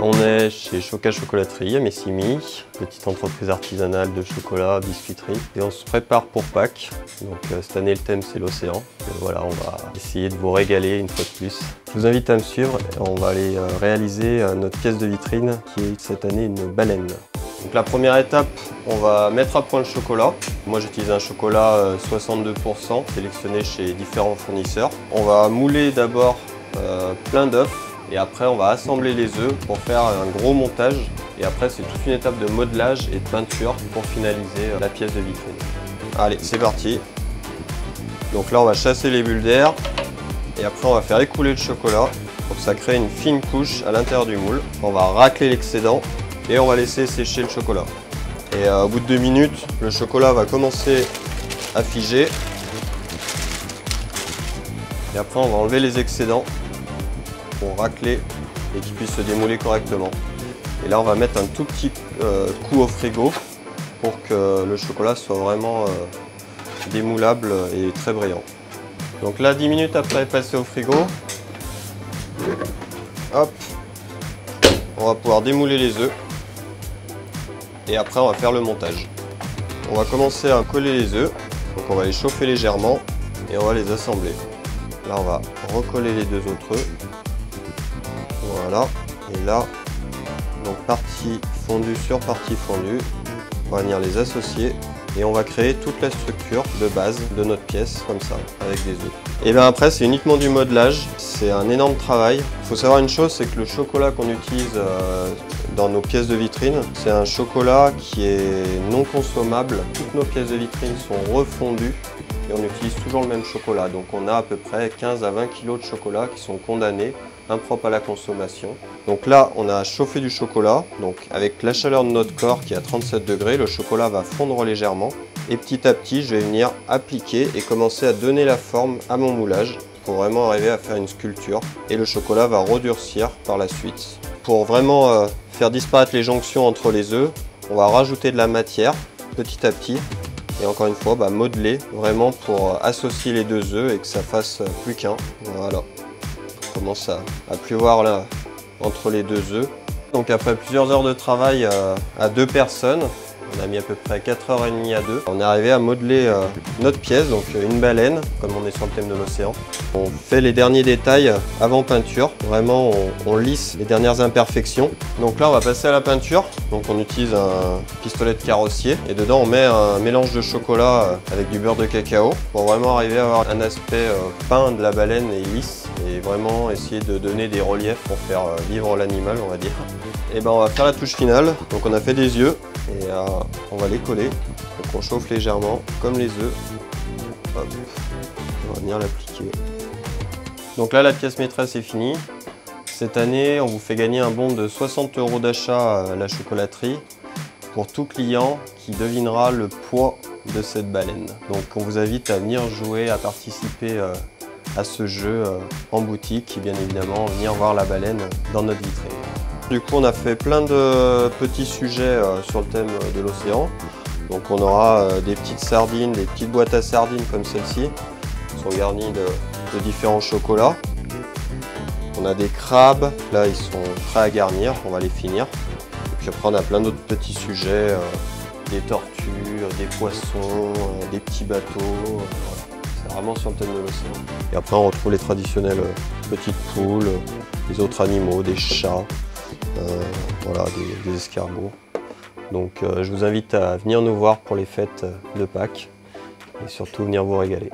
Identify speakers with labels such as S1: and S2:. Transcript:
S1: On est chez Choca Chocolaterie à Messimy, petite entreprise artisanale de chocolat, biscuiterie. Et on se prépare pour Pâques. Donc cette année le thème c'est l'océan. Voilà, on va essayer de vous régaler une fois de plus. Je vous invite à me suivre. On va aller réaliser notre pièce de vitrine qui est cette année une baleine. Donc la première étape, on va mettre à point le chocolat. Moi j'utilise un chocolat 62% sélectionné chez différents fournisseurs. On va mouler d'abord plein d'œufs. Et après on va assembler les œufs pour faire un gros montage. Et après c'est toute une étape de modelage et de peinture pour finaliser la pièce de vitrine. Allez, c'est parti. Donc là on va chasser les bulles d'air. Et après on va faire écouler le chocolat pour que ça crée une fine couche à l'intérieur du moule. On va racler l'excédent et on va laisser sécher le chocolat. Et au bout de 2 minutes, le chocolat va commencer à figer. Et après on va enlever les excédents pour racler et qu'il puisse se démouler correctement. Et là on va mettre un tout petit coup au frigo pour que le chocolat soit vraiment démoulable et très brillant. Donc là 10 minutes après être passé au frigo, hop, on va pouvoir démouler les œufs et après on va faire le montage. On va commencer à coller les œufs, donc on va les chauffer légèrement et on va les assembler. Là on va recoller les 2 autres œufs. Voilà, et là, donc partie fondue sur partie fondue, on va venir les associer et on va créer toute la structure de base de notre pièce, comme ça, avec des œufs. Et bien après, c'est uniquement du modelage, c'est un énorme travail. Il faut savoir une chose, c'est que le chocolat qu'on utilise dans nos pièces de vitrine, c'est un chocolat qui est non consommable. Toutes nos pièces de vitrine sont refondues et on utilise toujours le même chocolat. Donc on a à peu près 15 à 20 kg de chocolat qui sont condamnés, impropres à la consommation. Donc là, on a chauffé du chocolat. Donc avec la chaleur de notre corps qui est à 37 degrés, le chocolat va fondre légèrement. Et petit à petit, je vais venir appliquer et commencer à donner la forme à mon moulage pour vraiment arriver à faire une sculpture. Et le chocolat va redurcir par la suite. Pour vraiment faire disparaître les jonctions entre les œufs, on va rajouter de la matière petit à petit. Et encore une fois, modeler vraiment pour associer les 2 œufs et que ça fasse plus qu'un. Voilà. On commence à plus voir là entre les 2 œufs. Donc après plusieurs heures de travail à 2 personnes, on a mis à peu près 4h30 à 2. On est arrivé à modeler notre pièce, donc une baleine, comme on est sur le thème de l'océan. On fait les derniers détails avant peinture. Vraiment, on lisse les dernières imperfections. Donc là, on va passer à la peinture. Donc on utilise un pistolet de carrossier et dedans on met un mélange de chocolat avec du beurre de cacao pour vraiment arriver à avoir un aspect peint de la baleine et lisse et vraiment essayer de donner des reliefs pour faire vivre l'animal, on va dire. Et on va faire la touche finale. Donc on a fait des yeux et on va les coller. Donc on chauffe légèrement comme les œufs. Hop. On va venir l'appliquer. Donc là la pièce maîtresse est finie. Cette année, on vous fait gagner un bon de 60 € d'achat à la chocolaterie pour tout client qui devinera le poids de cette baleine. Donc on vous invite à venir jouer, à participer à ce jeu en boutique et bien évidemment venir voir la baleine dans notre vitrine. Du coup, on a fait plein de petits sujets sur le thème de l'océan. Donc on aura des petites sardines, des petites boîtes à sardines comme celle-ci, qui sont garnies de différents chocolats. On a des crabes, là ils sont prêts à garnir, on va les finir. Et puis après on a plein d'autres petits sujets, des tortues, des poissons, des petits bateaux. C'est vraiment sur le thème de l'océan. Et après on retrouve les traditionnelles petites poules, les autres animaux, des chats, voilà, des escargots. Donc je vous invite à venir nous voir pour les fêtes de Pâques et surtout venir vous régaler.